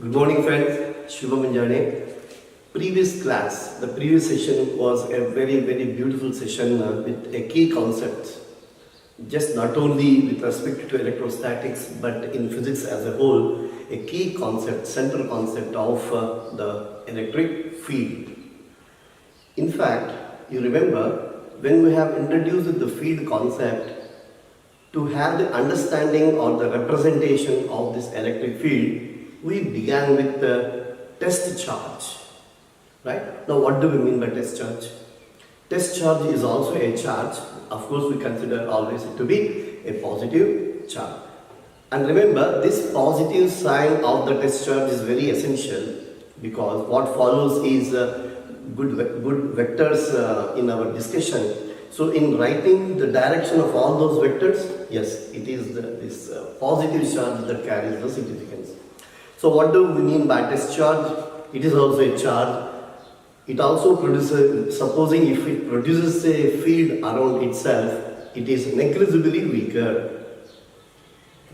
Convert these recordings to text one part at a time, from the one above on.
Good morning friends, Shubham Manjane. The previous session was a very beautiful session with a key concept. Just not only with respect to electrostatics but in physics as a whole, a key concept, central concept of the electric field. In fact, you remember when we have introduced the field concept, to have the understanding or the representation of this electric field, we began with the test charge. Right? Now what do we mean by test charge? Test charge is also a charge. Of course we consider always it to be a positive charge. And remember, this positive sign of the test charge is very essential because what follows is good vectors in our discussion. So in writing the direction of all those vectors, yes, it is this positive charge that carries the significance. So what do we mean by test charge? It is also a charge. It also produces, supposing if it produces a field around itself, it is negligibly weaker.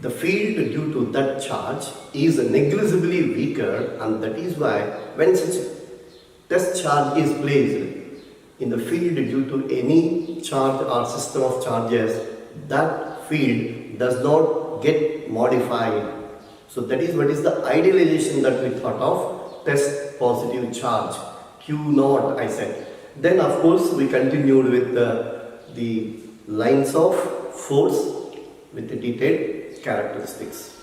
The field due to that charge is negligibly weaker, and that is why when such test charge is placed in the field due to any charge or system of charges, that field does not get modified. So that is what is the idealization that we thought of test positive charge, Q0 I said. Then of course we continued with the lines of force with the detailed characteristics.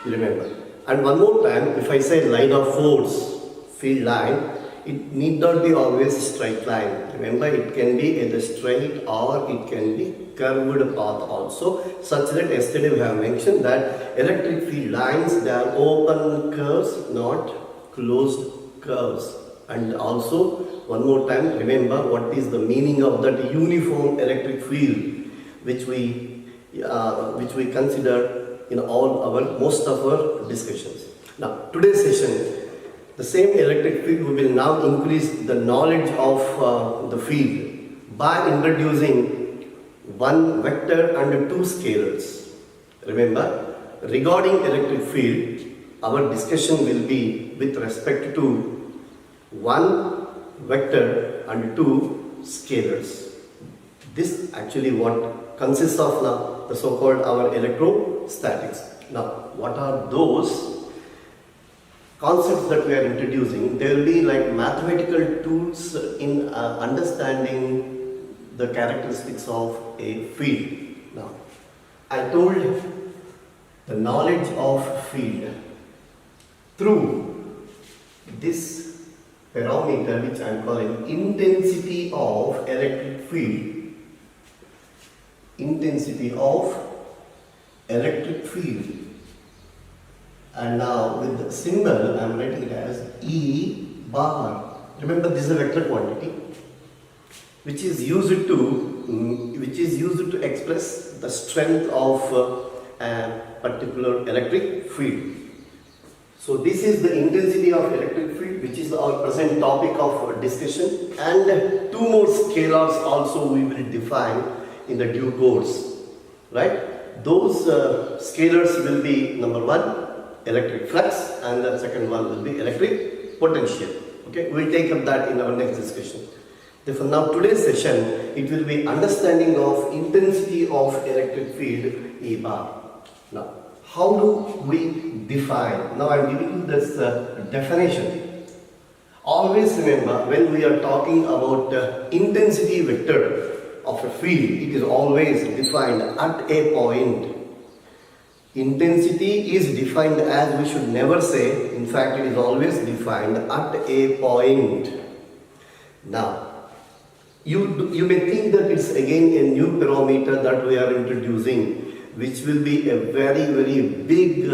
You remember. And one more time, if I say line of force, field line, it need not be always a straight line. Remember, it can be either straight or it can be curved path also, such that yesterday we have mentioned that electric field lines, they are open curves, not closed curves. And also, one more time, remember what is the meaning of that uniform electric field which we consider in most of our discussions. Now, today's session, the same electric field, we will now increase the knowledge of the field by introducing one vector and two scalars. Remember, regarding electric field, our discussion will be with respect to one vector and two scalars. This actually what consists of now the so-called our electrostatics. Now, what are those concepts that we are introducing? There will be like mathematical tools in understanding the characteristics of a field. Now, I told the knowledge of field through this parameter which I am calling intensity of electric field. Intensity of electric field. And now with the symbol I am writing it as E bar. Remember, this is a vector quantity which is used to express the strength of a particular electric field. So this is the intensity of electric field, which is our present topic of discussion, and two more scalars also we will define in the due course. Right? Those scalars will be number one, electric flux, and the second one will be electric potential. Okay, we will take up that in our next discussion. Therefore, now today's session, it will be understanding of intensity of electric field E bar. Now, how do we define? Now I am giving you this definition. Always remember, when we are talking about intensity vector of a field, it is always defined at a point. Intensity is defined as, we should never say, in fact it is always defined at a point. Now, you may think that it's again a new parameter that we are introducing, which will be a very big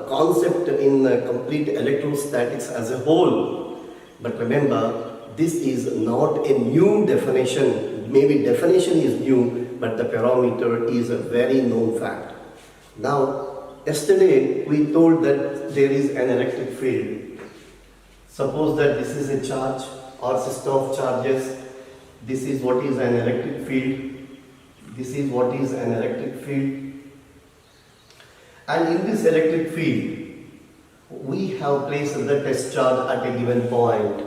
concept in complete electrostatics as a whole. But remember, this is not a new definition. Maybe definition is new, but the parameter is a very known fact. Now, yesterday we told that there is an electric field. Suppose that this is a charge or system of charges. This is what is an electric field. This is what is an electric field. And in this electric field, we have placed the test charge at a given point.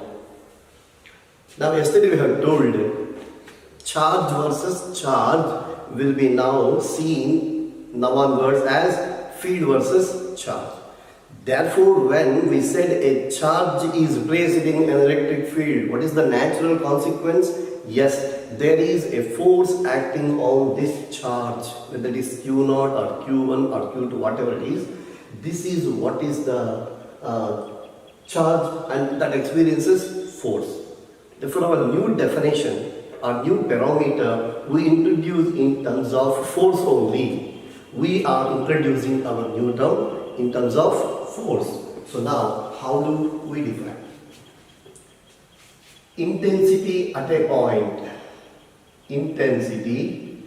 Now yesterday we have told charge versus charge will be now seen now onwards as field versus charge. Therefore, when we said a charge is placed in an electric field, what is the natural consequence? Yes, there is a force acting on this charge, whether it is Q0 or Q1 or Q2, whatever it is. This is what is the charge, and that experiences force. Therefore, our new definition or new parameter we introduce in terms of force only. We are introducing our new term in terms of force. So now, how do we define? Intensity at a point. Intensity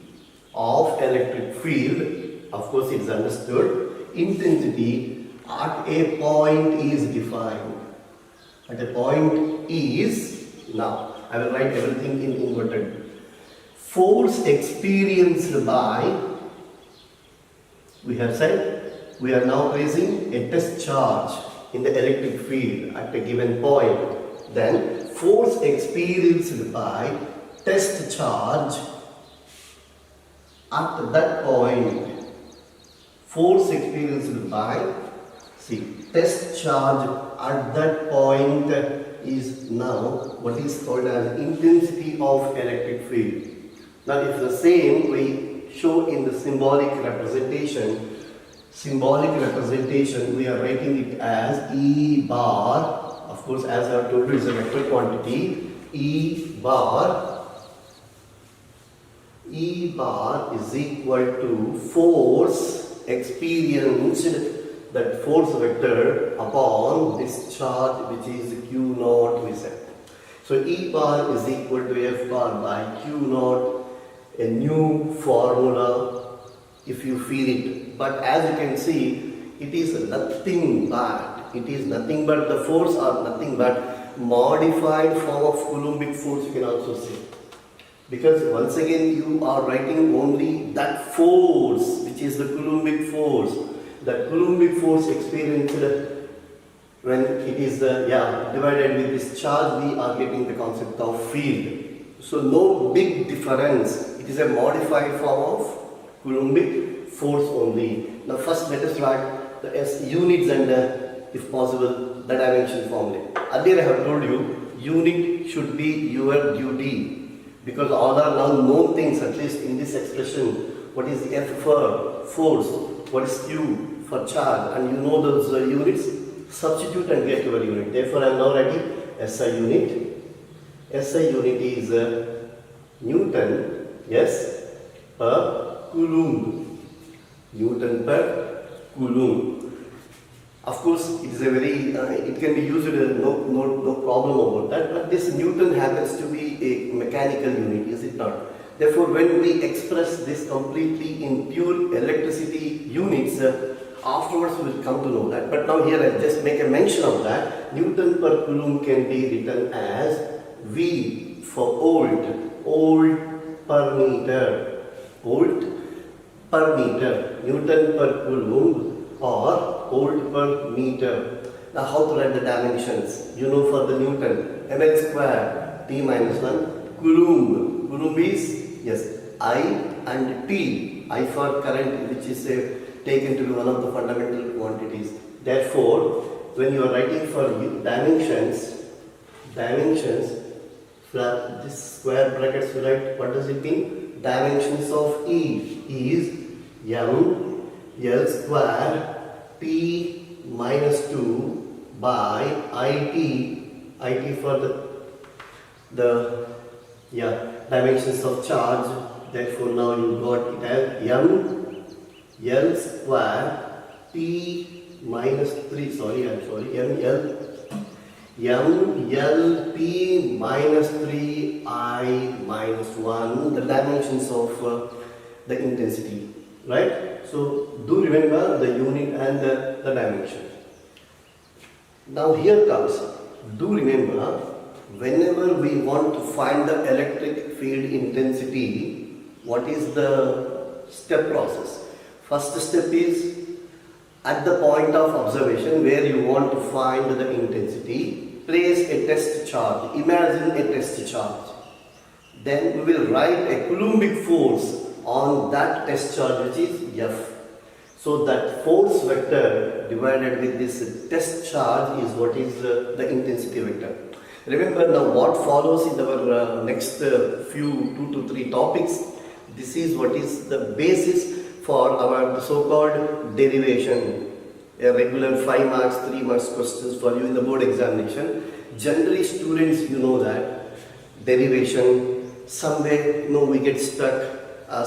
of electric field, of course it is understood. Intensity at a point is defined. At a point is, now I will write everything in inverted. Force experienced by, we have said, we are now placing a test charge in the electric field at a given point. Then force experienced by test charge at that point. Force experienced by, see, test charge at that point is now what is called as intensity of electric field. Now if the same we show in the symbolic representation, we are writing it as E bar. Of course, as I have told you, it's a vector quantity. E bar is equal to force experienced, that force vector upon this charge, which is Q0 we said. So E bar is equal to F bar by Q0, a new formula if you feel it. But as you can see, it is nothing but the force or nothing but modified form of Coulombic force, you can also say. Because once again you are writing only that force, which is the Coulombic force. The Coulombic force experienced when it is divided with this charge, we are getting the concept of field. So no big difference. It is a modified form of Coulombic force only. Now first let us write the S units and if possible the dimension formula. Earlier I have told you unit should be your duty, because all are now known things, at least in this expression. What is F for force? What is Q for charge? And you know those units. Substitute and get your unit. Therefore, I am now writing SI unit. SI unit is Newton, yes, per Coulomb. Newton per Coulomb. Of course, it is a very, it can be used, no problem about that. But this Newton happens to be a mechanical unit, is it not? Therefore, when we express this completely in pure electricity units, afterwards we will come to know that. But now here I just make a mention of that. Newton per Coulomb can be written as V for volt per meter. Volt per meter. Newton per Coulomb or volt per meter. Now how to write the dimensions? You know, for the Newton, ml square, T minus 1, Coulomb. Coulomb is, yes, I and T. I for current, which is taken to be one of the fundamental quantities. Therefore, when you are writing for dimensions, this square brackets we write, what does it mean? Dimensions of E is m L square T minus 2 by IT for the dimensions of charge. Therefore, now you got it as m L square T minus 3, m L T minus 3 I minus 1, the dimensions of the intensity, right? So do remember the unit and the dimension. Now here comes, do remember, whenever we want to find the electric field intensity, what is the step process? First step is At the point of observation where you want to find the intensity, place a test charge. Imagine a test charge. Then we will write a Coulombic force on that test charge, which is F. So that force vector divided with this test charge is what is the intensity vector. Remember, now what follows in our next few 2 to 3 topics, this is what is the basis for our so-called derivation. A regular 5 marks, 3 marks questions for you in the board examination. Generally students, you know that derivation, somewhere we get stuck,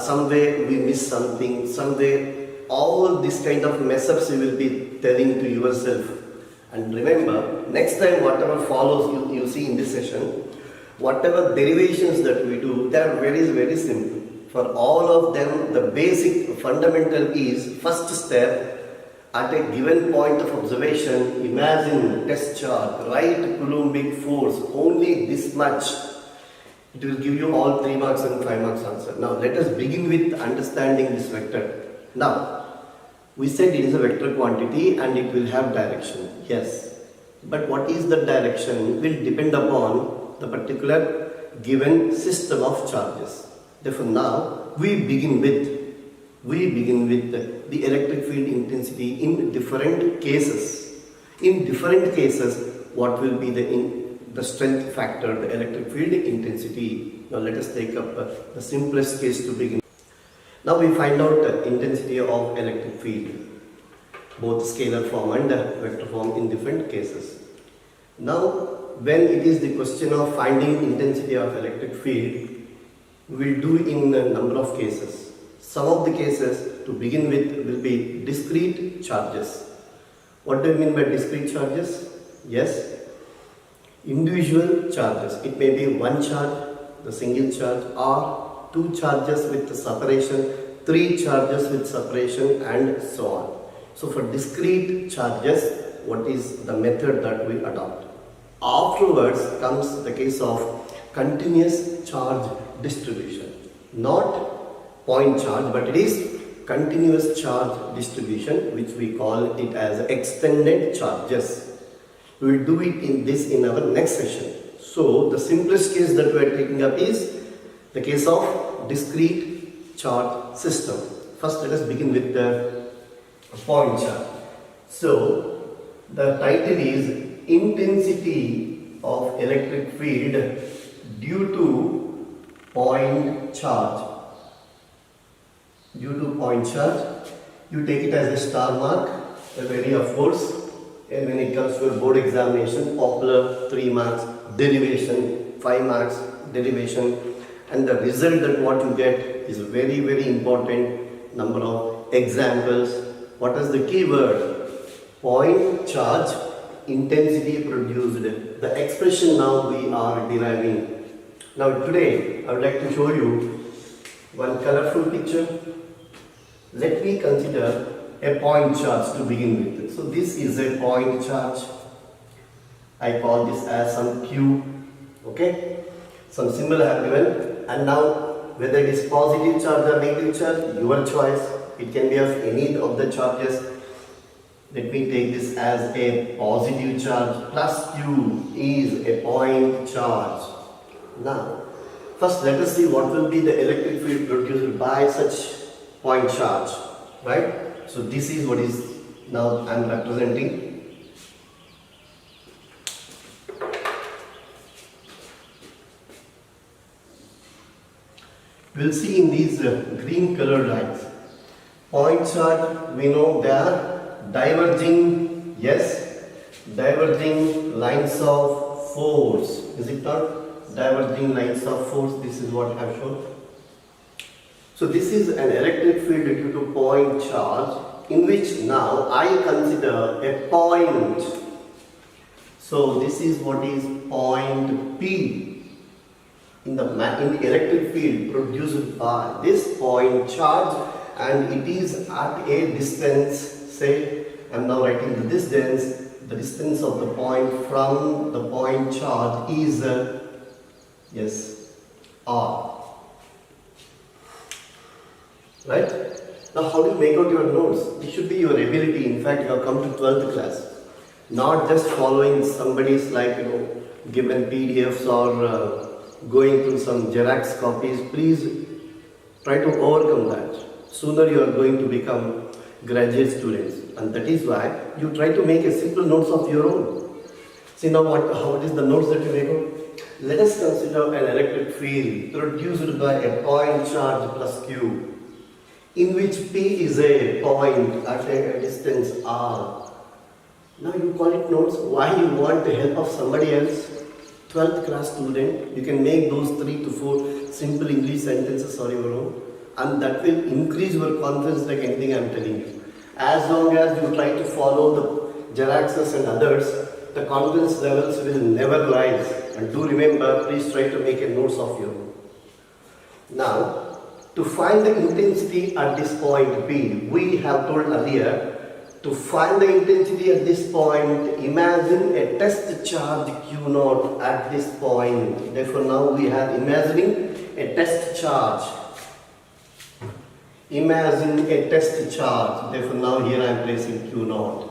somewhere we miss something, somewhere all this kind of mess ups you will be telling to yourself. And remember, next time whatever follows you see in this session, whatever derivations that we do, they are very, very simple. For all of them, the basic fundamental is first step, at a given point of observation, imagine test charge, write Coulombic force, only this much. It will give you all 3 marks and 5 marks answer. Now let us begin with understanding this vector. Now, we said it is a vector quantity and it will have direction. Yes. But what is the direction will depend upon the particular given system of charges. Therefore, now we begin with the electric field intensity in different cases. In different cases, what will be the strength factor, the electric field intensity. Now let us take up the simplest case to begin. Now we find out the intensity of electric field, both scalar form and vector form in different cases. Now, when it is the question of finding intensity of electric field, we will do in a number of cases. Some of the cases to begin with will be discrete charges. What do you mean by discrete charges? Yes, individual charges. It may be one charge, the single charge, or 2 charges with separation, 3 charges with separation, and so on. So for discrete charges, what is the method that we adopt? Afterwards comes the case of continuous charge distribution. Not point charge, but it is continuous charge distribution, which we call it as extended charges. We will do it in our next session. So the simplest case that we are taking up is the case of discrete charge system. First, let us begin with the point charge. So the title is Intensity of Electric Field due to point charge. Due to point charge, you take it as a star mark, a very of course, and when it comes to a board examination, popular 3 marks, derivation, 5 marks, derivation, and the result that what you get is very, very important. Number of examples. What is the keyword? Point charge intensity produced. The expression now we are deriving. Now today I would like to show you one colorful picture. Let me consider a point charge to begin with. So this is a point charge. I call this as some Q. Okay? Some symbol I have given. And now whether it is positive charge or negative charge, your choice. It can be of any of the charges. Let me take this as a positive charge. Plus Q is a point charge. Now, first let us see what will be the electric field produced by such point charge. Right? So this is what is now I am representing. We will see in these green colored lines. Point charge, we know they are diverging, yes, diverging lines of force. Is it not? Diverging lines of force, this is what I have shown. So this is an electric field due to point charge, in which now I consider a point. So this is what is point P. In the electric field produced by this point charge, and it is at a distance, say I am now writing the distance of the point from the point charge is yes, R. Right? Now, how do you make out your notes? It should be your ability. In fact, you have come to 12th class. Not just following somebody's given PDFs or going through some Xerox copies. Please try to overcome that. Sooner you are going to become graduate students, and that is why you try to make a simple notes of your own. See now how it is the notes that you make out. Let us consider an electric field produced by a point charge plus Q, in which P is a point at a distance R. Now you call it notes. Why you want the help of somebody else? 12th class student, you can make those 3 to 4 simple English sentences on your own, and that will increase your confidence like anything I am telling you. As long as you try to follow the Xeroxes and others, the confidence levels will never rise. And do remember, please try to make a notes of your own. Now, to find the intensity at this point P, we have told earlier, to find the intensity at this point, imagine a test charge Q0 at this point. Therefore, now we are imagining a test charge. Imagine a test charge. Therefore, now here I am placing Q0.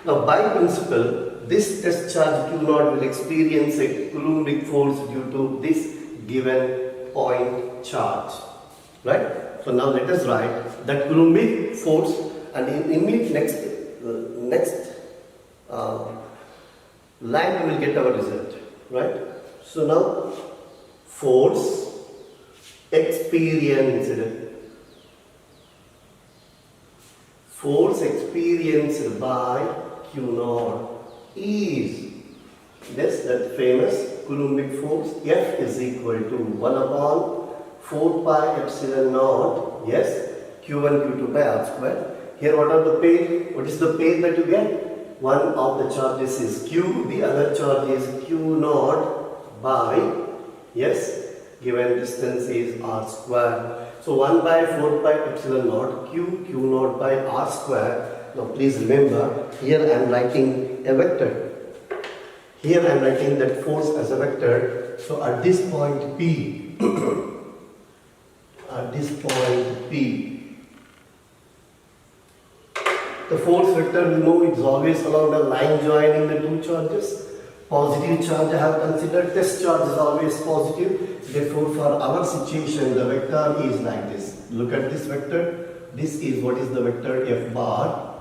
Now, by principle, this test charge Q0 will experience a Coulombic force due to this given point charge. Right? So now let us write that Coulombic force, and in the next line we will get our result. Right? So now force experienced by Q0 is that famous Coulombic force. F is equal to 1 upon 4 pi epsilon naught, yes, Q1 Q2 by R square. Here what are the pair? What is the pair that you get? One of the charges is Q, the other charge is Q0 by, yes, given distance is R square. So 1 by 4 pi epsilon naught Q0 by R square. Now please remember, here I am writing a vector. Here I am writing that force as a vector. So at this point P, the force vector we know is always along the line joining the two charges. Positive charge I have considered, test charge is always positive. Therefore, for our situation, the vector is like this. Look at this vector. This is what is the vector F bar,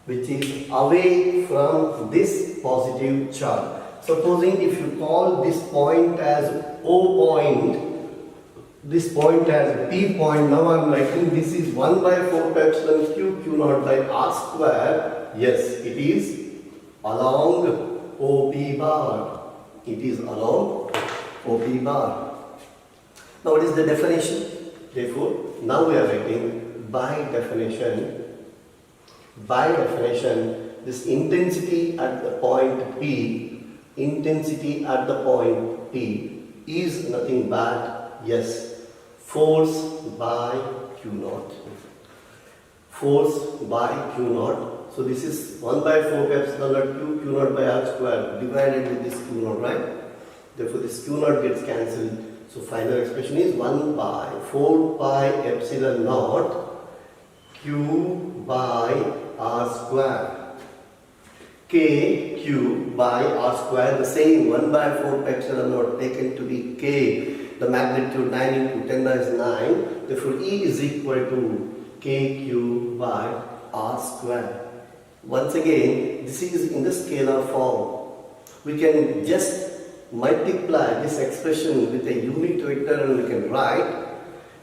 which is away from this positive charge. Supposing if you call this point as O point, this point as P point, now I am writing this is 1 by 4 pi epsilon Q0 by R square. Yes, it is along OP bar. It is along OP bar. Now what is the definition? Therefore, now we are writing by definition, this intensity at the point P, is nothing but, yes, force by Q0. So this is 1 by 4 pi epsilon naught Q0 by R square divided with this Q0, right? Therefore this Q0 gets cancelled. So final expression is 1 by 4 pi epsilon naught Q by R square. K Q by R square, the same 1 by 4 pi epsilon naught taken to be K. The magnitude 9 into 10 is 9. Therefore E is equal to KQ by R square. Once again, this is in the scalar form. We can just multiply this expression with a unit vector and we can write,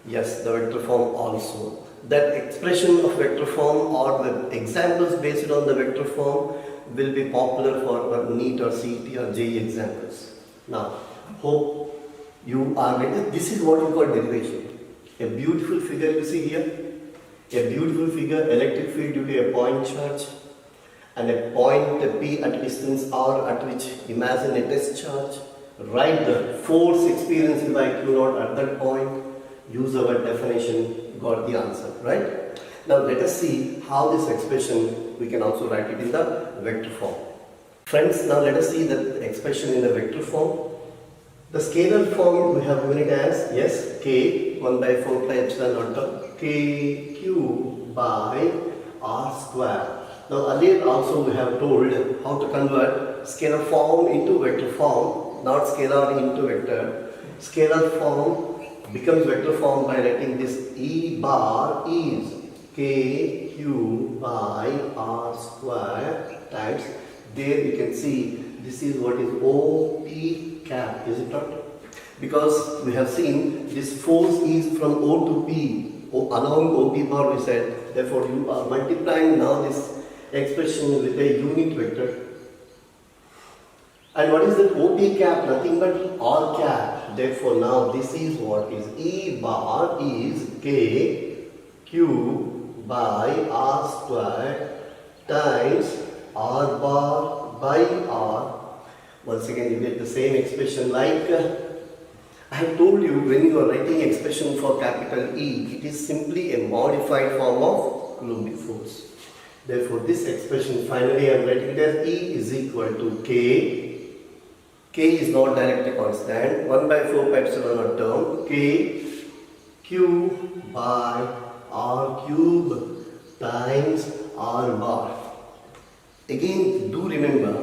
yes, the vector form also. That expression of vector form or the examples based on the vector form will be popular for NEET or CET or JEE examples. Now, hope you are ready. This is what we call derivation. A beautiful figure you see here. A beautiful figure, electric field due to a point charge and a point P at distance R at which imagine a test charge. Write the force experienced by Q0 at that point. Use our definition, got the answer, right? Now let us see how this expression we can also write it in the vector form. Friends, now let us see the expression in the vector form. The scalar form we have given it as, yes, K 1 by 4 pi epsilon naught k q by r square. Now earlier also we have told how to convert scalar form into vector form, not scalar into vector. Scalar form becomes vector form by writing this E bar is k q by r square times, there you can see this is what is OP cap, is it not? Because we have seen this force is from O to P, along OP bar we said, therefore you are multiplying now this expression with a unit vector. And what is that OP cap? Nothing but R cap. Therefore now this is what is E bar is k q by r square times r bar by r. Once again you get the same expression like I have told you, when you are writing expression for capital E, it is simply a modified form of Coulombic force. Therefore this expression finally I am writing it as E is equal to k. K is not directly constant. 1 by 4 pi epsilon naught term k q by r cube times r bar. Again do remember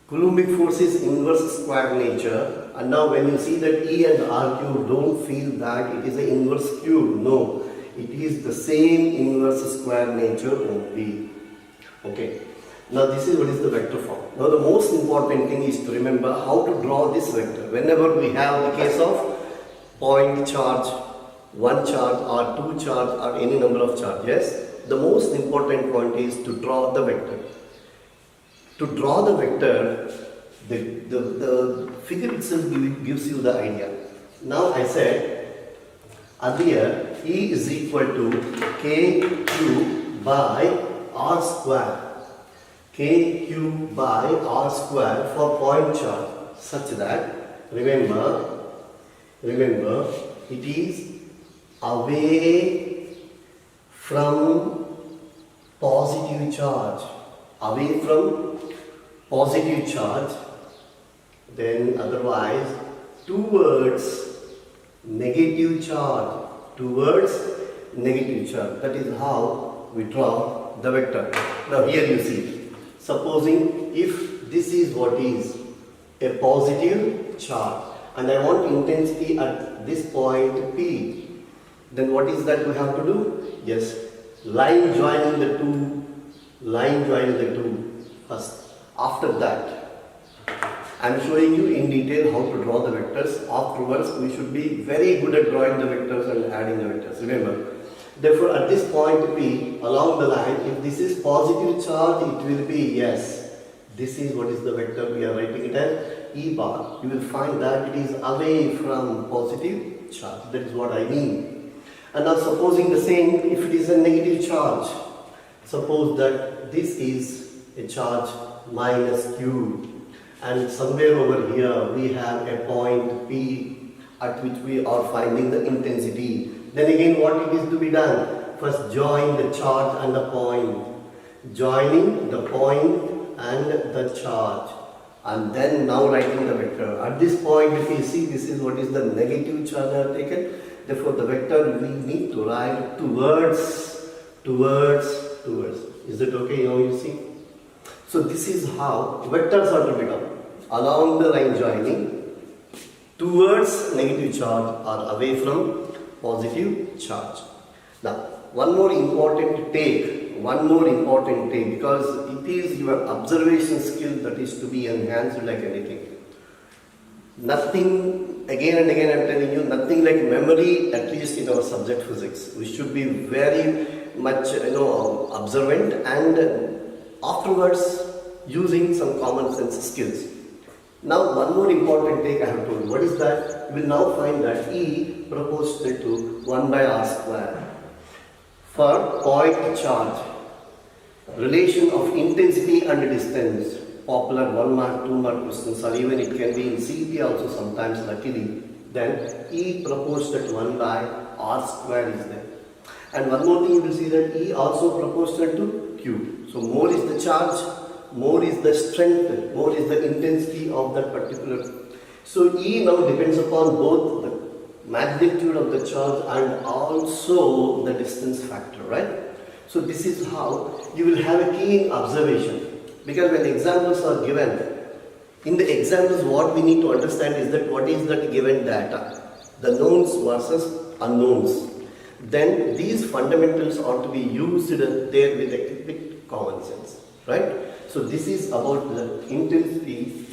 Coulombic force is inverse square nature, and now when you see that E and R cube, don't feel that it is an inverse cube. No, it is the same inverse square nature only. Okay. Now this is what is the vector form. Now the most important thing is to remember how to draw this vector. Whenever we have the case of point charge, one charge or two charge or any number of charges, the most important point is to draw the vector. To draw the vector, the figure itself gives you the idea. Now I said earlier E is equal to kq by r square. Kq by r square for point charge, such that remember it is away from positive charge. Away from positive charge, then otherwise towards negative charge, that is how we draw the vector. Now here you see, supposing if this is what is a positive charge and I want intensity at this point P, then what is that we have to do? Yes, line joining the two first. After that I am showing you in detail how to draw the vectors. Afterwards we should be very good at drawing the vectors and adding the vectors. Remember, therefore at this point P, along the line, if this is positive charge, it will be, yes, this is what is the vector, we are writing it as E bar. You will find that it is away from positive charge. That is what I mean. And now supposing the same, if it is a negative charge, suppose that this is a charge minus q, and somewhere over here we have a point P at which we are finding the intensity. Then again what it is to be done? First join the charge and the point. Joining the point and the charge. And then now writing the vector. At this point if you see, this is what is the negative charge I have taken. Therefore the vector we need to write towards. Is it okay now you see? So this is how vectors are to be done. Along the line joining, towards negative charge or away from positive charge. Now one more important take, because it is your observation skill that is to be enhanced like anything. Nothing, again and again I am telling you, nothing like memory, at least in our subject physics. We should be very much observant and afterwards using some common sense skills. Now one more important take I have told you. What is that? You will now find that E proportional to 1 by r square. For point charge, relation of intensity and distance, popular 1 mark, 2 mark questions, or even it can be in CET also sometimes luckily, then E proportional to 1 by r square is there. And one more thing you will see that E also proportional to Q. So more is the charge, more is the strength, more is the intensity of that particular. So E now depends upon both magnitude of the charge and also the distance factor, right? So this is how you will have a keen observation, because when examples are given, in the examples what we need to understand is that what is that given data, the knowns versus unknowns. Then these fundamentals ought to be used there with a bit common sense, right? So this is about the intensity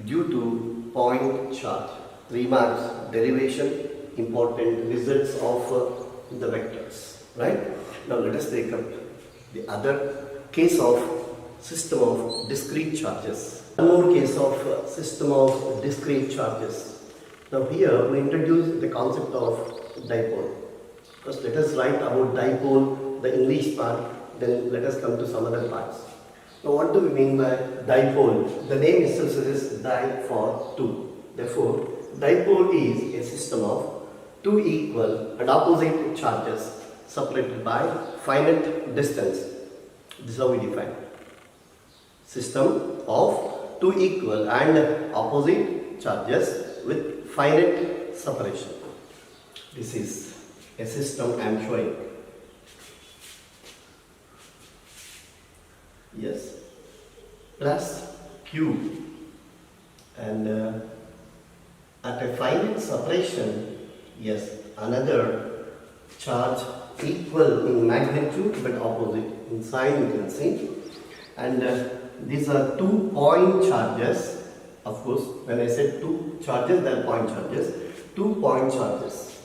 due to point charge. 3 marks, derivation, important results of the vectors, right? Now let us take up the other case of system of discrete charges. One more case of system of discrete charges. Now here we introduce the concept of dipole. First let us write about dipole, the English part, then let us come to some other parts. Now what do we mean by dipole? The name itself says di for two. Therefore, dipole is a system of two equal and opposite charges separated by finite distance. This is how we define. System of two equal and opposite charges with finite separation. This is a system I am showing. Yes, plus Q, and at a finite separation, yes, another charge equal in magnitude but opposite in sign, you can see. And these are 2 point charges. Of course, when I said 2 charges, they are point charges. 2 point charges.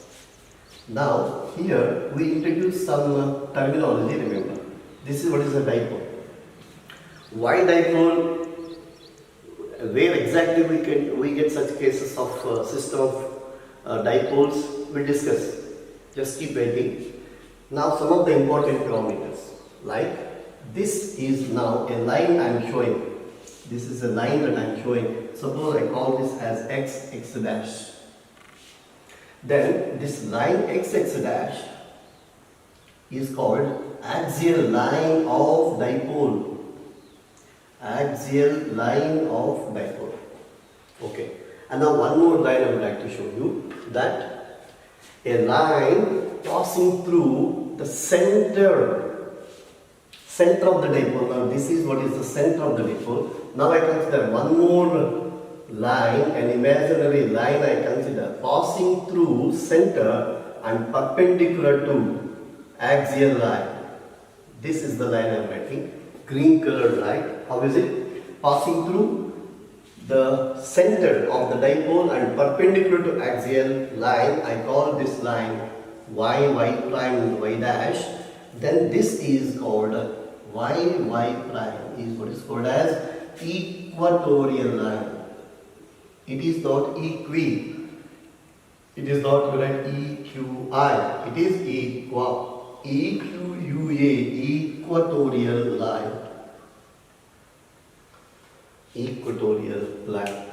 Now here we introduce some terminology. Remember, this is what is a dipole. Why dipole? Where exactly we get such cases of system of dipoles? We'll discuss. Just keep waiting. Now some of the important parameters, like this is now a line I am showing. This is a line that I am showing. Suppose I call this as x dash. Then this line x dash is called axial line of dipole. Axial line of dipole. Okay. And now one more line I would like to show you, that a line passing through the center of the dipole. Now this is what is the center of the dipole. Now I consider one more line, an imaginary line I consider passing through center and perpendicular to axial line. This is the line I am writing, green colored line. How is it? Passing through the center of the dipole and perpendicular to axial line. I call this line y prime y dash. Then this is called y prime, is what is called as equatorial line. It is not equi. It is not correct EQI. It is EQUA, equatorial line. Equatorial line.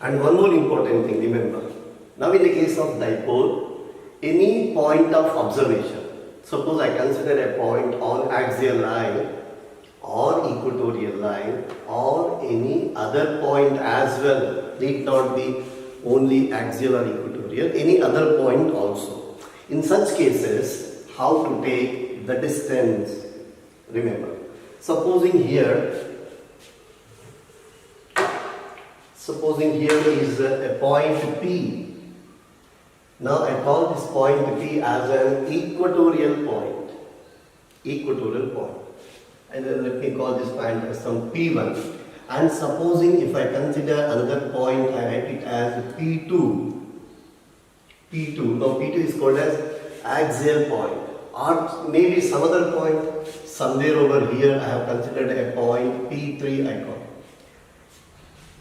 And one more important thing, remember. Now in the case of dipole, any point of observation, suppose I consider a point on axial line or equatorial line or any other point as well, need not be only axial or equatorial, any other point also. In such cases, how to take the distance? Remember, supposing here is a point P. Now I call this point P as an equatorial point. Equatorial point. And then let me call this point as some P1. And supposing if I consider another point, I write it as P2. P2. Now P2 is called as axial point. Or maybe some other point somewhere over here I have considered a point P3 I call.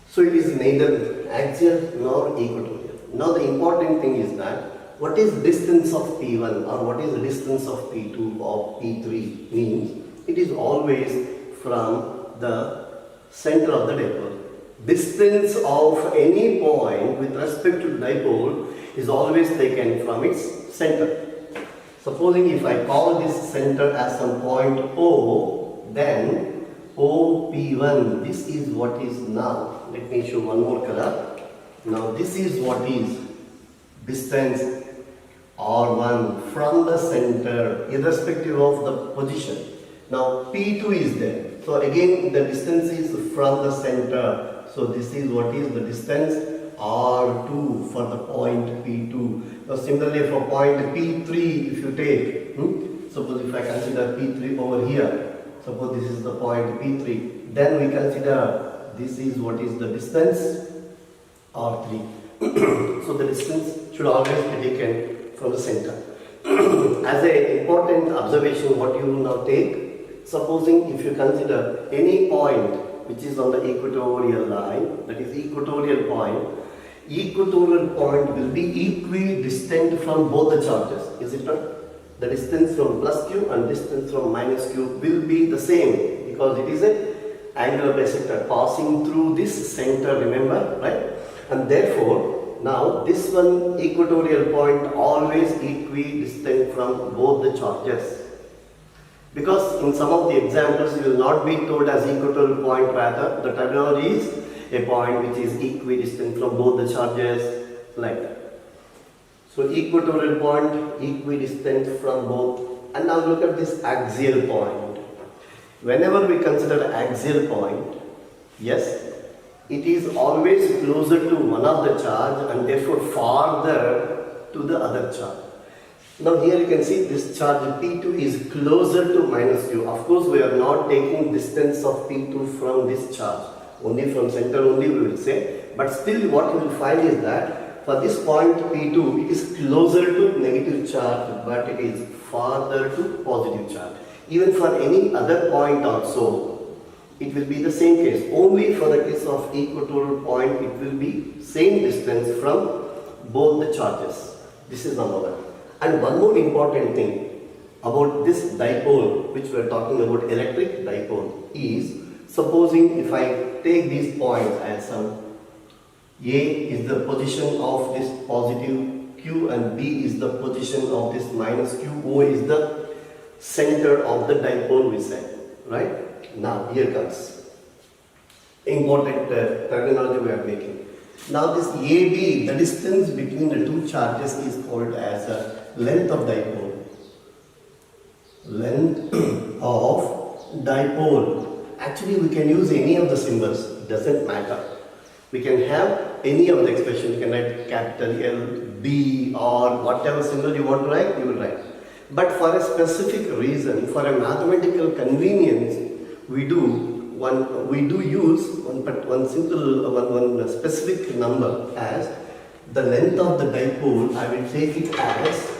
So it is neither axial nor equatorial. Now the important thing is that what is distance of P1 or what is the distance of P2 or P3 means it is always from the center of the dipole. Distance of any point with respect to the dipole is always taken from its center. Supposing if I call this center as some point O, then OP1, this is what is now. Let me show one more color. Now this is what is distance R1 from the center irrespective of the position. Now P2 is there. So again the distance is from the center. So this is what is the distance R2 for the point P2. Now similarly for point P3 if you take, suppose if I consider P3 over here, suppose this is the point P3, then we consider this is what is the distance R3. So the distance should always be taken from the center. As an important observation, what you will now take, supposing if you consider any point which is on the equatorial line, that is equatorial point will be equidistant from both the charges, is it not? The distance from plus q and distance from minus q will be the same because it is an angular bisector passing through this center, remember, right? And therefore, now this one equatorial point always equidistant from both the charges. Because in some of the examples you will not be told as equatorial point, rather the terminology is a point which is equidistant from both the charges, like that. So equatorial point equidistant from both. And now look at this axial point. Whenever we consider axial point, yes, it is always closer to one of the charge and therefore farther to the other charge. Now here you can see this charge P2 is closer to minus q. Of course we are not taking distance of P2 from this charge, only from center only we will say, but still what you will find is that for this point P2 it is closer to negative charge but it is farther to positive charge. Even for any other point also it will be the same case. Only for the case of equatorial point it will be same distance from both the charges. This is number one. And one more important thing about this dipole which we are talking about, electric dipole, is supposing if I take these points as some A is the position of this positive Q and B is the position of this minus Q, O is the center of the dipole we said, right? Now here comes important terminology we are making. Now this AB, the distance between the two charges is called as a length of dipole. Length of dipole. Actually we can use any of the symbols, doesn't matter. We can have any of the expression, you can write capital L, B or whatever symbol you want to write, you will write. But for a specific reason, for a mathematical convenience, we do use one specific number as the length of the dipole. I will take it as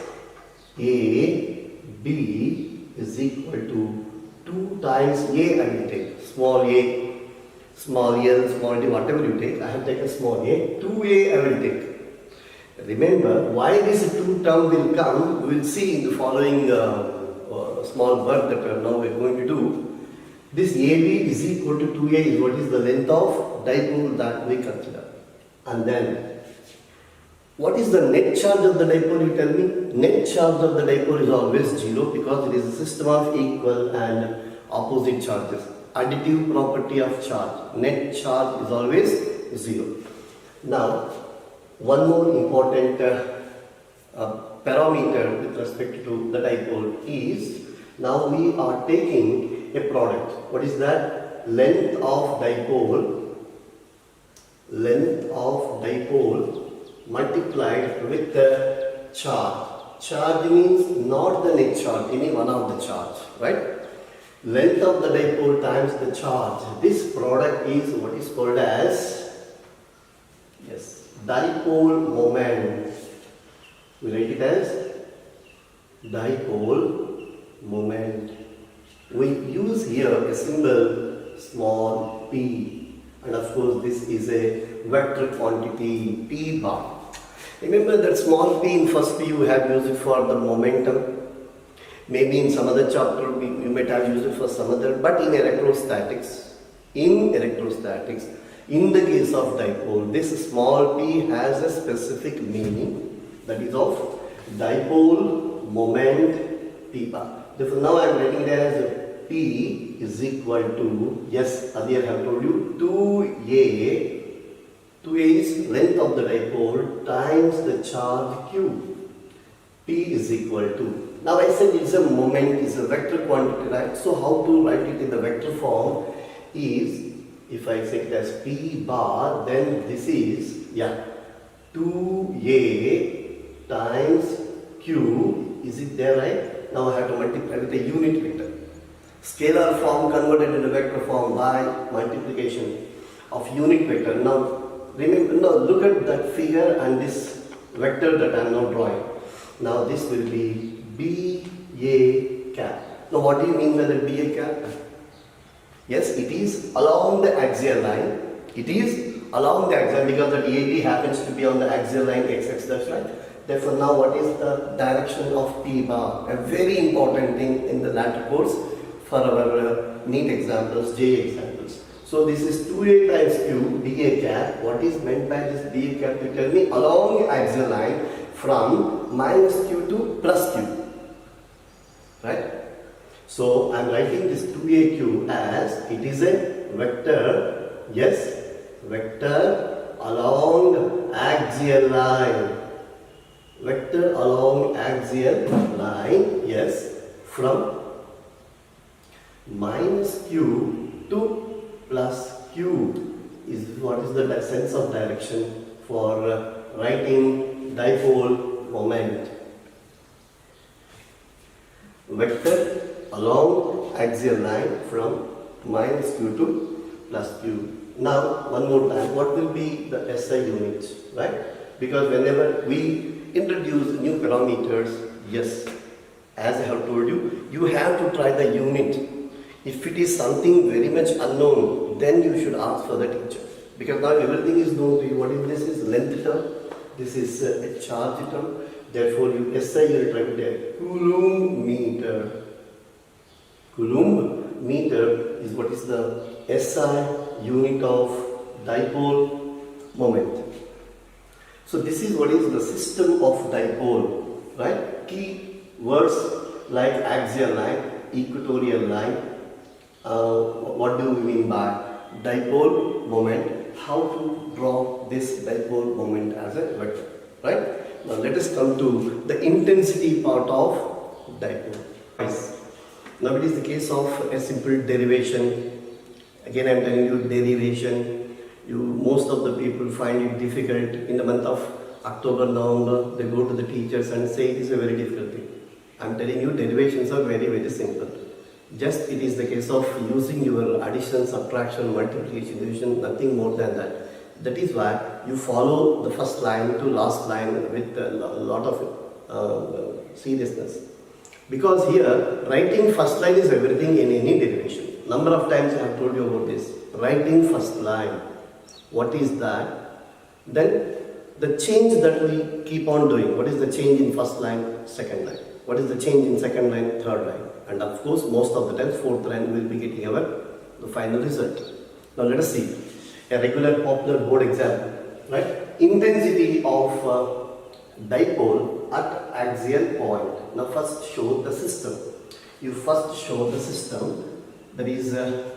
A, B is equal to 2 times A. I will take small a, small l, small d, whatever you take. I have taken small a, 2a I will take. Remember, why this 2 term will come, we will see in the following small work that now we are going to do. This AB is equal to 2A is what is the length of dipole that we consider. And then, what is the net charge of the dipole, you tell me? Net charge of the dipole is always 0 because it is a system of equal and opposite charges. Additive property of charge. Net charge is always 0. Now, one more important parameter with respect to the dipole is, now we are taking a product. What is that? Length of dipole multiplied with the charge. Charge means not the net charge, any one of the charge, right? Length of the dipole times the charge. This product is what is called as, yes, dipole moment. We write it as dipole moment. We use here a symbol small p, and of course this is a vector quantity p bar. Remember that small p in first P you have used it for the momentum. Maybe in some other chapter you might have used it for some other, but in electrostatics, in the case of dipole, this small p has a specific meaning, that is of dipole moment p bar. Therefore now I am writing it as P is equal to, yes, earlier I have told you, 2A 2a is length of the dipole times the charge q. P is equal to. Now I said it's a moment, it's a vector quantity, right? So how to write it in the vector form is, if I say it as P bar, then this is, 2a times q. Is it there, right? Now I have to multiply with a unit vector. Scalar form converted into vector form by multiplication of unit vector. Now remember, now look at that figure and this vector that I am now drawing. Now this will be B A cap. Now what do you mean by the B A cap? Yes, it is along the axial line. It is along the axial because the AB happens to be on the axial line XX, that's right. Therefore now what is the direction of P bar? A very important thing in the latter course for our NEET examples, J examples. So this is 2a times q, BA cap. What is meant by this BA cap? You tell me, along axial line from minus q to plus q. Right? So I am writing this 2aq as it is a vector, yes, vector along axial line. Vector along axial line, yes, from minus q to plus q is what is the sense of direction for writing dipole moment. Vector along axial line from minus q to plus q. Now one more time, what will be the SI unit, right? Because whenever we introduce new parameters, yes, as I have told you, you have to try the unit. If it is something very much unknown, then you should ask for the teacher. Because now everything is known to you. What is this? Is length term. This is a charge term. Therefore, you SI unit write it Coulomb meter. Coulomb meter is what is the SI unit of dipole moment. So this is what is the system of dipole, right? Key words like axial line, equatorial line. What do we mean by dipole moment? How to draw this dipole moment as a vector, right? Now let us come to the intensity part of dipole. Now it is the case of a simple derivation. Again I am telling you derivation. Most of the people find it difficult in the month of October, November. They go to the teachers and say it is a very difficult thing. I am telling you derivations are very, very simple. Just it is the case of using your addition, subtraction, multiplication, division, nothing more than that. That is why you follow the first line to last line with a lot of seriousness. Because here, writing first line is everything in any derivation. Number of times I have told you about this. Writing first line. What is that? Then the change that we keep on doing. What is the change in first line, second line? What is the change in second line, third line? And of course, most of the time, fourth line will be getting the final result. Now let us see a regular popular board example, right? Intensity of dipole at axial point. Now first show the system. You first show the system. There is a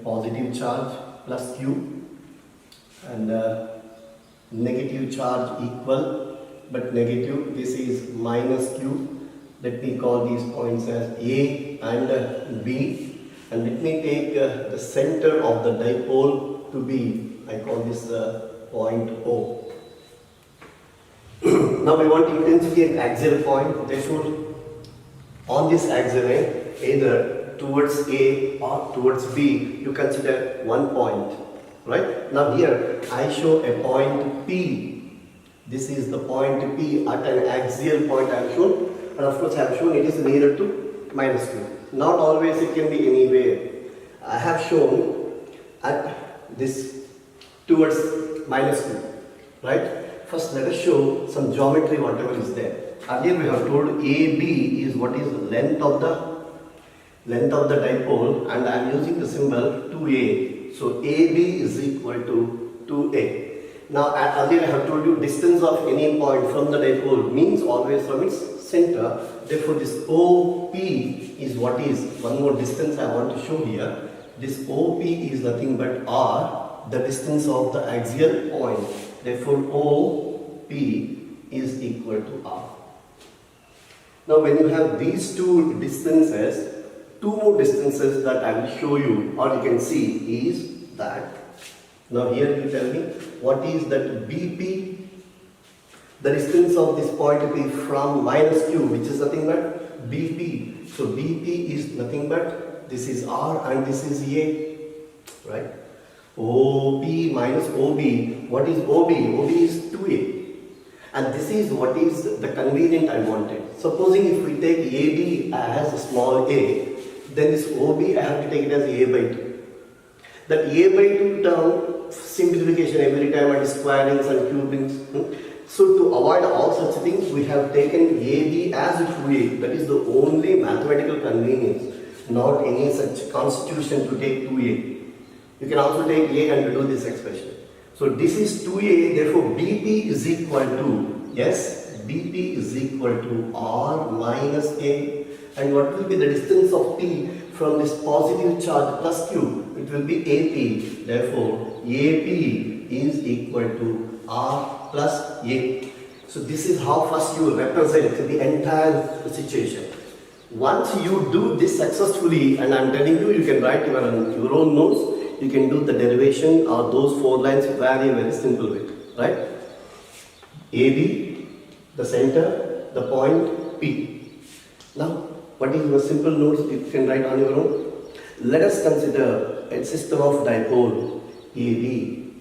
positive charge plus q and negative charge equal but negative. This is minus q. Let me call these points as A and B, and let me take the center of the dipole to be, I call this point O. Now we want intensity at axial point. Therefore, on this axial line, either towards A or towards B, you consider one point, right? Now here I show a point P. This is the point P at an axial point I have shown. And of course I have shown it is nearer to minus q. Not always it can be anywhere. I have shown at this towards minus q. Right? First let us show some geometry whatever is there. Earlier we have told AB is what is length of the dipole, and I am using the symbol 2a. So AB is equal to 2a. Now earlier I have told you distance of any point from the dipole means always from its center. Therefore this OP is what is one more distance I want to show here. This OP is nothing but R. the distance of the axial point. Therefore, OP is equal to R. Now, when you have these two distances, two more distances that I will show you or you can see is that. Now, here you tell me what is that BP? The distance of this point P from minus Q, which is nothing but BP. So, BP is nothing but this is R and this is A, right? OP minus OB. What is OB? OB is 2A. And this is what is the convenient I wanted. Supposing if we take AB as a small a, then this OB I have to take it as A by 2. That A by 2 term, simplification every time and squarings and cubings. So to avoid all such things, we have taken AB as 2A. That is the only mathematical convenience, not any such constitution to take 2A. You can also take A and do this expression. So this is 2A, therefore BP is equal to, yes, BP is equal to R minus A. And what will be the distance of P from this positive charge plus Q? It will be AP. Therefore, AP is equal to R plus A. So this is how first you represent the entire situation. Once you do this successfully, and I am telling you, you can write your own notes. You can do the derivation or those 4 lines very simple way, right? AB, the center, the point P. Now, what is your simple notes you can write on your own? Let us consider a system of dipole AB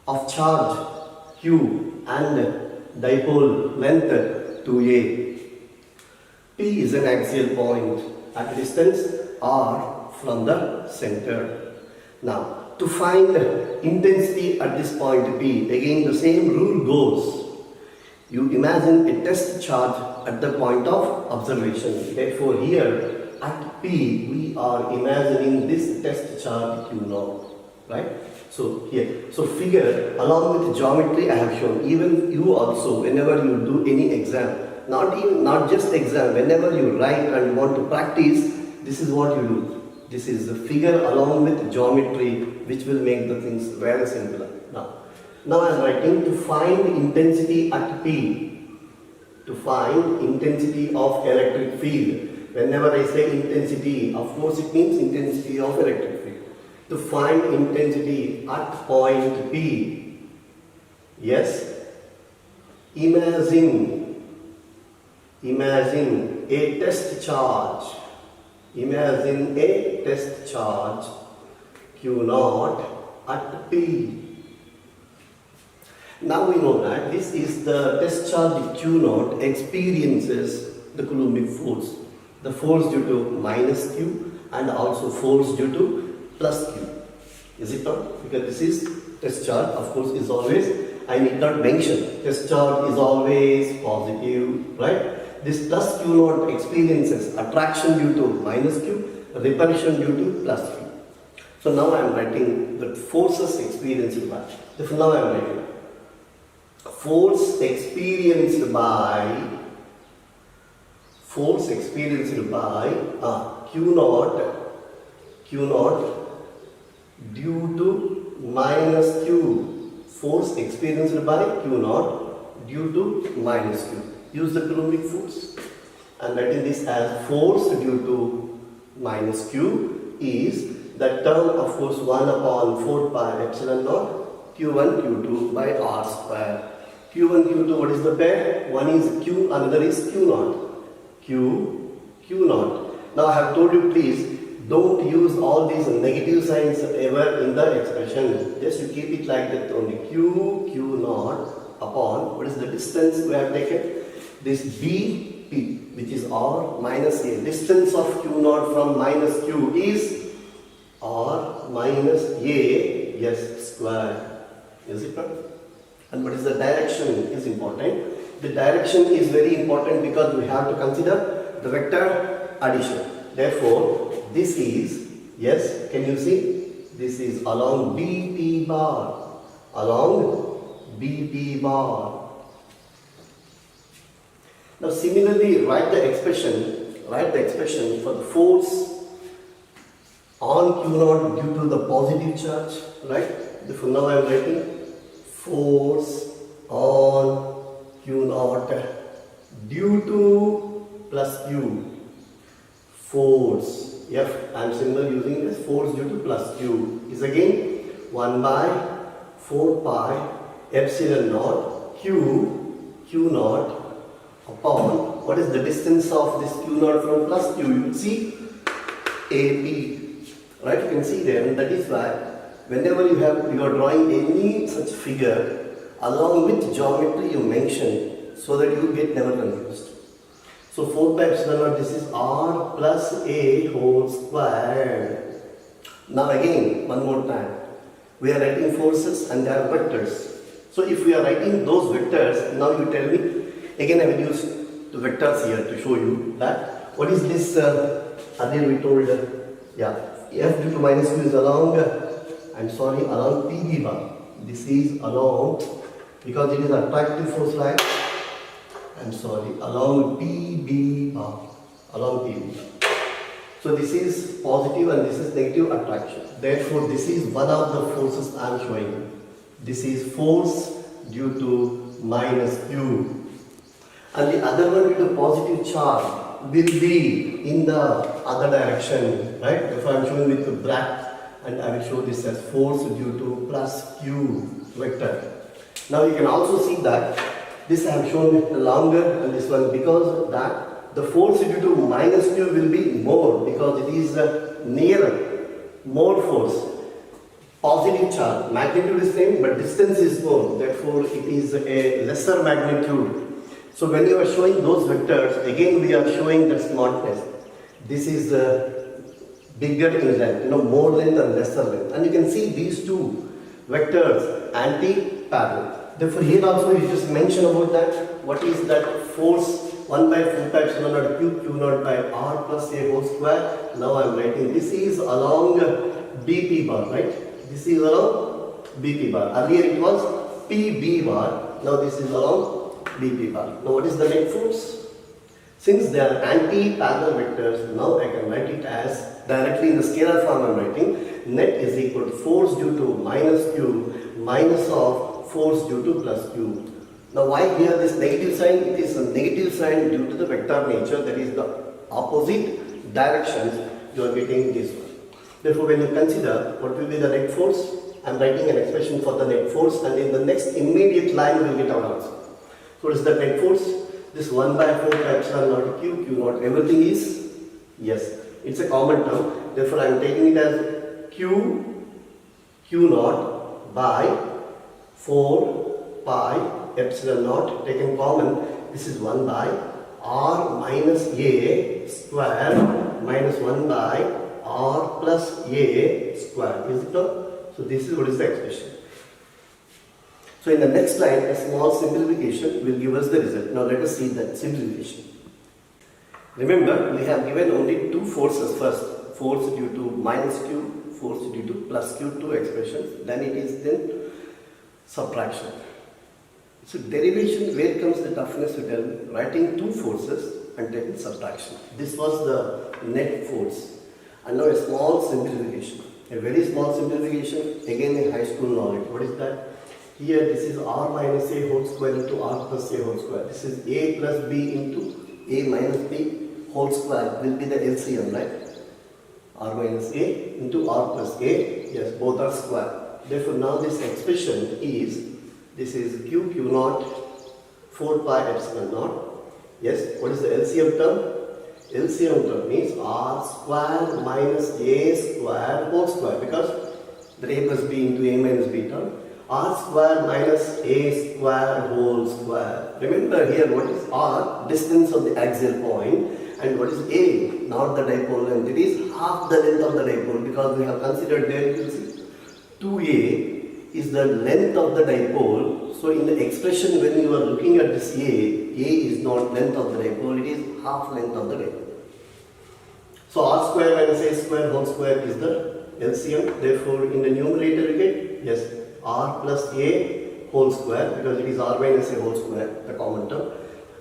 of charge Q and dipole length 2A. P is an axial point at a distance R from the center. Now, to find intensity at this point P, again the same rule goes. You imagine a test charge at the point of observation. Therefore, here at P, we are imagining this test charge Q0, right? So here, so figure along with geometry I have shown. Even you also, whenever you do any exam, not just exam, whenever you write and want to practice, this is what you do. This is the figure along with geometry, which will make the things very simpler. Now I am writing to find intensity at P, to find intensity of electric field. Whenever I say intensity, of course it means intensity of electric field. To find intensity at point P, yes, imagine a test charge. Imagine a test charge Q0 at P. Now we know that this is the test charge Q0 experiences the Coulombic force. The force due to minus Q and also force due to plus Q. Is it not? Because this is test charge, of course, is always, I need not mention, test charge is always positive, right? This plus Q0 experiences attraction due to minus Q, repulsion due to plus Q. So now I am writing the forces experienced by. Therefore now I am writing force experienced by Q0 due to minus Q. Force experienced by Q0 due to minus Q. Use the Coulombic force and writing this as force due to minus Q is the term, of course, 1 upon 4 pi epsilon naught Q1 Q2 by R square. Q1 Q2, what is the pair? One is Q, another is Q0. Q0. Now I have told you, please don't use all these negative signs ever in the expression. Just you keep it like that only. Q0 upon, what is the distance we have taken? This BP, which is R minus A. Distance of Q0 from minus Q is R minus A, yes, square. Is it not? And what is the direction is important. The direction is very important because we have to consider the vector addition. Therefore, this is, yes, can you see? This is along BP bar. Along BP bar. Now similarly, write the expression for the force on Q0 due to the positive charge, right? Therefore now I am writing force on Q naught due to plus Q. Force F, I am symbol using this, force due to plus Q is again 1 by 4 pi epsilon naught Q naught upon, what is the distance of this Q naught from plus Q? You see AP, right? You can see there, and that is why whenever you are drawing any such figure, along with geometry you mention, so that you get never confused. So 4 pi epsilon naught, this is R plus A whole square. Now again, one more time, we are writing forces and they are vectors. So if we are writing those vectors, now you tell me, again I will use the vectors here to show you that, what is this, earlier we told, F due to minus Q is along, along PB bar. This is along, because it is attractive force line, along PB bar, along PB. So this is positive and this is negative attraction. Therefore, this is one of the forces I am showing you. This is force due to minus Q. And the other one due to positive charge will be in the other direction, right? Therefore, I am showing with the black, and I will show this as force due to plus Q vector. Now you can also see that this I have shown with the longer and this one, because of that the force due to minus Q will be more, because it is nearer, more force. Positive charge, magnitude is same but distance is more, therefore it is a lesser magnitude. So when you are showing those vectors, again we are showing the smartness. This is bigger in length, more length and lesser length. And you can see these two vectors anti-parallel. Therefore here also you just mention about that. What is that force? 1 by 4 pi epsilon naught Q naught by R plus A whole square. Now I am writing this is along BP bar, right? This is along BP bar. Earlier it was PB bar. Now this is along BP bar. Now what is the net force? Since they are anti-parallel vectors, now I can write it as, directly in the scalar form I am writing, net is equal to force due to minus Q minus of force due to plus Q. Now why here this negative sign? It is a negative sign due to the vector nature, that is the opposite directions you are getting this one. Therefore when you consider what will be the net force, I am writing an expression for the net force, and in the next immediate line we will get our answer. So what is the net force? This 1 by 4 pi epsilon naught Q naught, everything is, yes, it's a common term. Therefore I am taking it as Q naught by 4 pi epsilon naught taken common. This is 1 by R minus A square minus 1 by R plus A square. Is it not? So this is what is the expression. So in the next line, a small simplification will give us the result. Now let us see that simplification. Remember, we have given only two forces first. Force due to minus Q, force due to plus Q, two expressions. Then it is then subtraction. So derivation, where comes the toughness to tell me? Writing two forces and taking subtraction. This was the net force. And now a small simplification. A very small simplification, again in high school knowledge. What is that? Here this is R minus A whole square into R plus A whole square. This is A plus B into A minus B whole square will be the LCM, right? R minus A into R plus A. Yes, both are square. Therefore now this expression is, this is Q naught 4 pi epsilon naught. Yes, what is the LCM term? LCM term means R square minus A square whole square, because the A plus B into A minus B term. R square minus A square whole square. Remember here what is R? Distance of the axial point. And what is A? Not the dipole length. It is half the length of the dipole, because we have considered there, you see, 2A is the length of the dipole. So in the expression when you are looking at this A is not length of the dipole, it is half length of the dipole. So R square minus A square whole square is the LCM. Therefore in the numerator you get, yes, R plus A whole square, because it is R minus A whole square, the common term.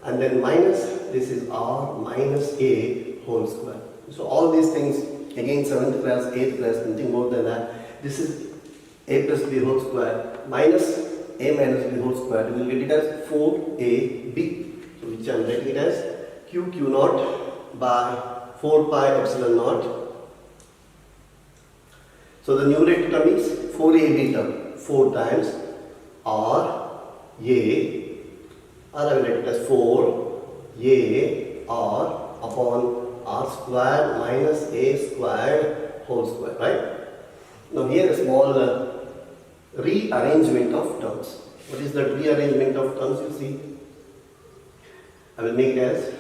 And then minus, this is R minus A whole square. So all these things, again 7th class, 8th class, nothing more than that. This is a plus b whole square minus a minus b whole square. We will get it as 4ab. So which I am writing it as q naught by 4 pi epsilon naught. So the numerator term is 4ab term, 4 times r a, or I will write it as 4a r upon r square minus a squared whole square, right? Now here a small rearrangement of terms. What is the rearrangement of terms you see? I will make it as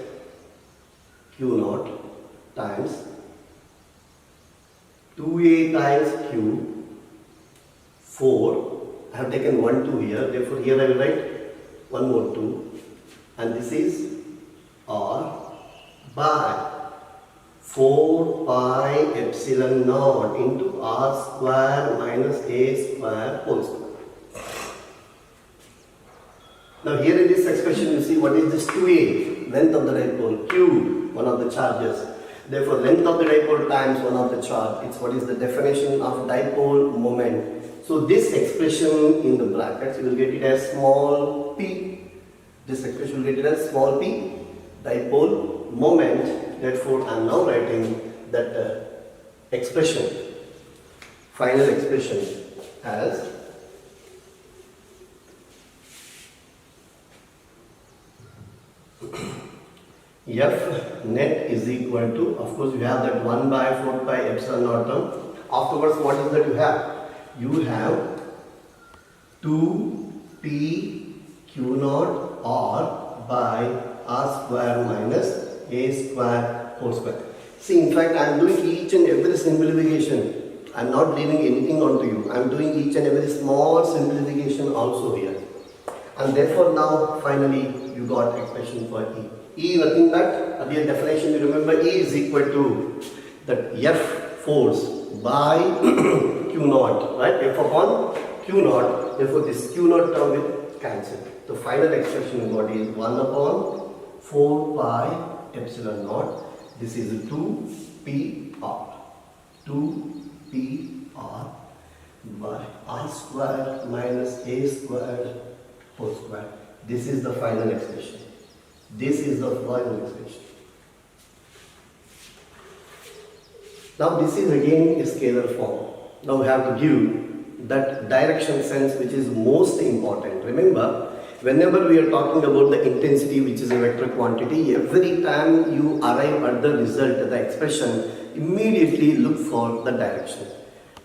q naught times 2a times q 4. I have taken 1 2 here, therefore here I will write one more 2, and this is r by 4 pi epsilon naught into r square minus a square whole square. Now here in this expression you see what is this 2a, length of the dipole, q, one of the charges. Therefore length of the dipole times one of the charge. It's what is the definition of dipole moment. So this expression in the brackets you will get it as small p. This expression you will get it as small p, dipole moment. Therefore, I am now writing that expression, final expression as F net is equal to, of course, you have that 1 by 4 pi epsilon naught term. Afterwards, what is that you have? You have 2p q naught r by r square minus a square whole square. See, in fact, I am doing each and every simplification. I am not leaving anything onto you. I am doing each and every small simplification also here. And therefore now finally you got expression for E. E, nothing but earlier definition, you remember E is equal to that F force by Q naught, right? F upon Q naught. Therefore this Q naught term will cancel. The final expression you got is 1 upon 4 pi epsilon naught. This is 2pr. 2pr by r square minus a square whole square. This is the final expression. This is the final expression. Now this is again a scalar form. Now we have to give that direction sense which is most important. Remember, whenever we are talking about the intensity, which is a vector quantity, every time you arrive at the result, the expression, immediately look for the direction.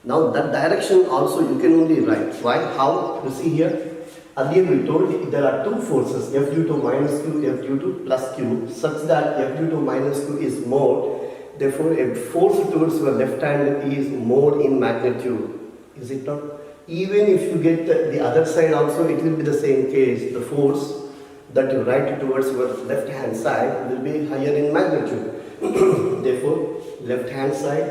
Now that direction also you can only write. Why? How? You see here. Earlier we told there are two forces, F due to minus Q, F due to plus Q, such that F due to minus Q is more. Therefore, a force towards your left hand is more in magnitude. Is it not? Even if you get the other side also, it will be the same case. The force that you write towards your left hand side will be higher in magnitude. Therefore, left hand side,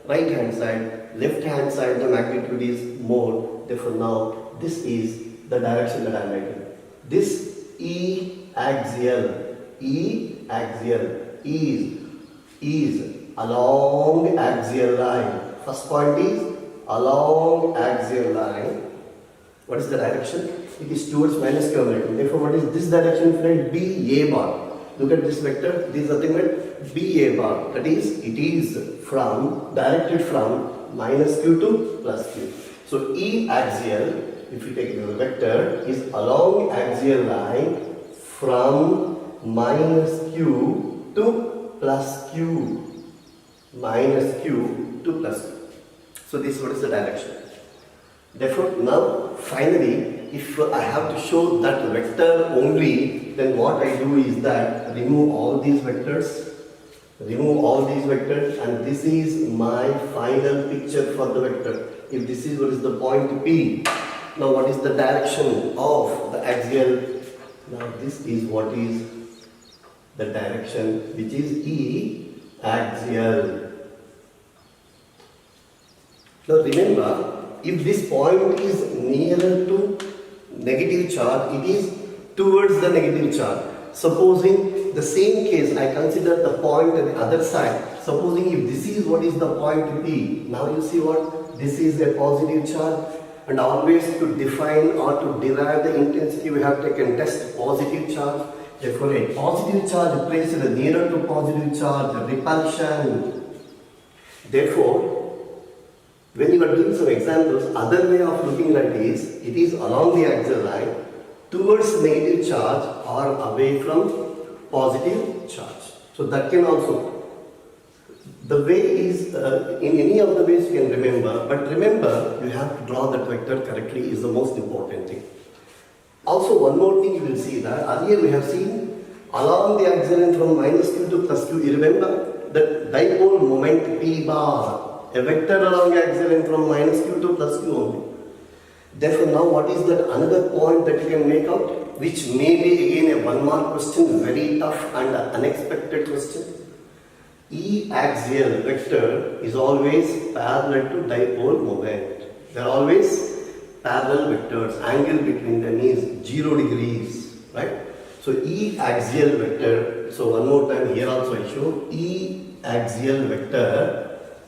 right hand side, left hand side the magnitude is more. Therefore, now this is the direction that I am writing. This E axial is along axial line. First point is along axial line. What is the direction? It is towards minus Q. Therefore, what is this direction, friend? B A bar. Look at this vector. This is nothing but B A bar. That is, it is directed from minus Q to plus Q. So E axial, if you take the vector, is along axial line from minus Q to plus Q. Minus Q to plus Q. So this is what is the direction. Therefore, now finally, if I have to show that vector only, then what I do is that remove all these vectors, and this is my final picture for the vector. If this is what is the point P, now what is the direction of the axial? Now this is what is the direction, which is E axial. Now remember, if this point is nearer to negative charge, it is towards the negative charge. Supposing the same case, I consider the point on the other side. Supposing if this is what is the point P, now you see what? This is a positive charge. And always to define or to derive the intensity, we have taken test positive charge. Therefore, a positive charge placed nearer to positive charge, repulsion. Therefore, when you are doing some examples, other way of looking at it is along the axial line towards negative charge or away from positive charge. So that can also, the way is, in any of the ways you can remember, but remember you have to draw that vector correctly is the most important thing. Also one more thing you will see that earlier we have seen along the axial line from -q to +q, you remember the dipole moment P bar. A vector along axial line from -q to +q only. Therefore, now what is that another point that you can make out, which may be again a 1 mark question, very tough and unexpected question. E axial vector is always parallel to dipole moment. They are always parallel vectors. Angle between them is 0 degrees, right? So E axial vector. So one more time here also I show E axial vector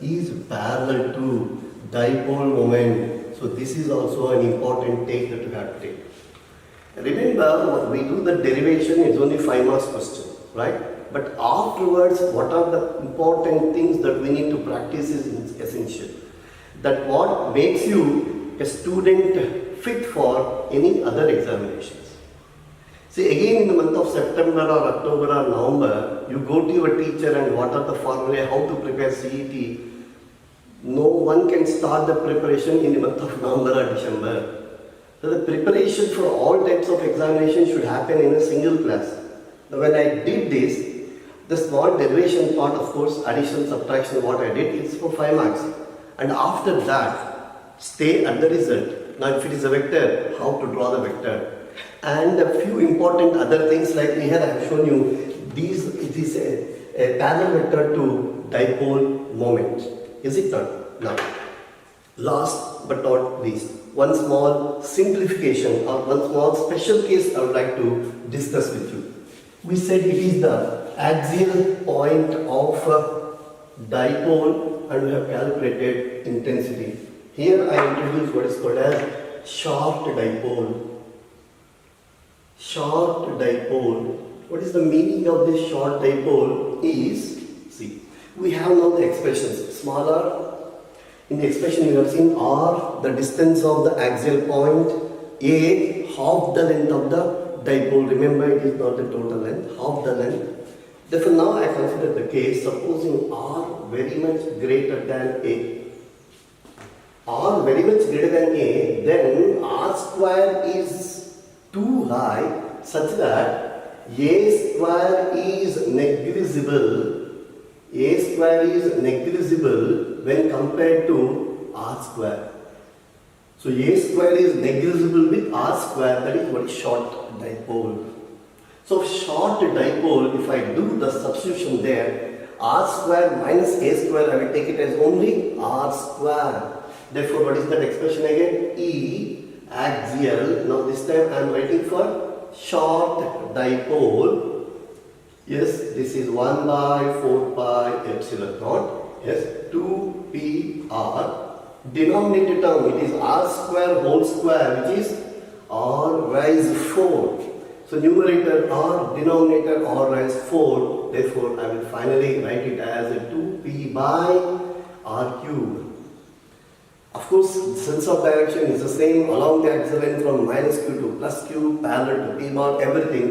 is parallel to dipole moment. So this is also an important take that you have to take. Remember, when we do the derivation, it's only 5 marks question, right? But afterwards, what are the important things that we need to practice is essential. That what makes you a student fit for any other examinations. See, again in the month of September or October or November, you go to your teacher and what are the formulae, how to prepare CET. No one can start the preparation in the month of November or December. So the preparation for all types of examination should happen in a single class. Now when I did this, the small derivation part, of course, addition, subtraction, what I did is for 5 marks. And after that, stay at the result. Now if it is a vector, how to draw the vector. And a few important other things like here I have shown you, it is a parallel vector to dipole moment. Is it not? Now, last but not least, one small simplification or one small special case I would like to discuss with you. We said it is the axial point of dipole and we have calculated intensity. Here I introduce what is called as short dipole. Short dipole. What is the meaning of this short dipole is, see, we have now the expressions. Smaller, in the expression you have seen r, the distance of the axial point, a, half the length of the dipole. Remember, it is not the total length, half the length. Therefore, now I consider the case, supposing r very much greater than a. R very much greater than a, then r square is too high such that a square is negligible. A square is negligible when compared to r square. So a square is negligible with r square, that is what is short dipole. So short dipole, if I do the substitution there, r square minus a square, I will take it as only r square. Therefore, what is that expression again? E axial. Now this time I am writing for short dipole. Yes, this is 1 by 4 pi epsilon naught. Yes, 2pr. Denominator term, it is r square whole square, which is r raised 4. So numerator r, denominator r raised 4. Therefore, I will finally write it as a 2p by r cube. Of course, the sense of direction is the same along the axial line from -q to +q, parallel to p bar, everything.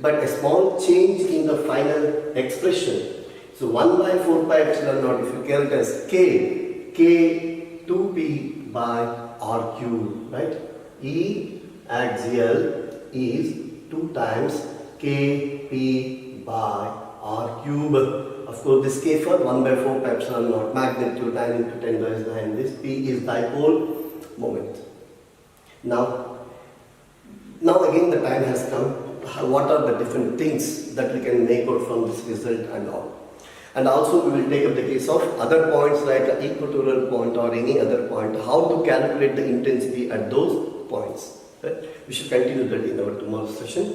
But a small change in the final expression. So 1 by 4 pi epsilon naught, if you calculate as k 2p by r cube, right? E axial is 2 times kp by r cube. Of course, this k for 1 by 4 pi epsilon naught, magnitude 9 into 10 raised 9. This p is dipole moment. Now again the time has come. What are the different things that we can make out from this result and all. And also we will take up the case of other points like equatorial point or any other point, how to calculate the intensity at those points. Right? We should continue that in our tomorrow session.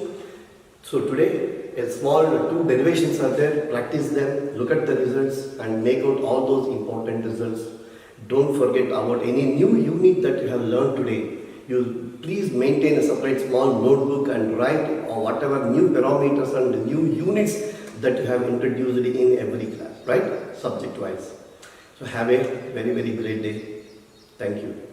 So today, a small 2 derivations are there, practice them, look at the results and make out all those important results. Don't forget about any new unit that you have learned today. You please maintain a separate small notebook and write or whatever new parameters and new units that you have introduced in every class, right? Subject wise. So have a very, very great day. Thank you.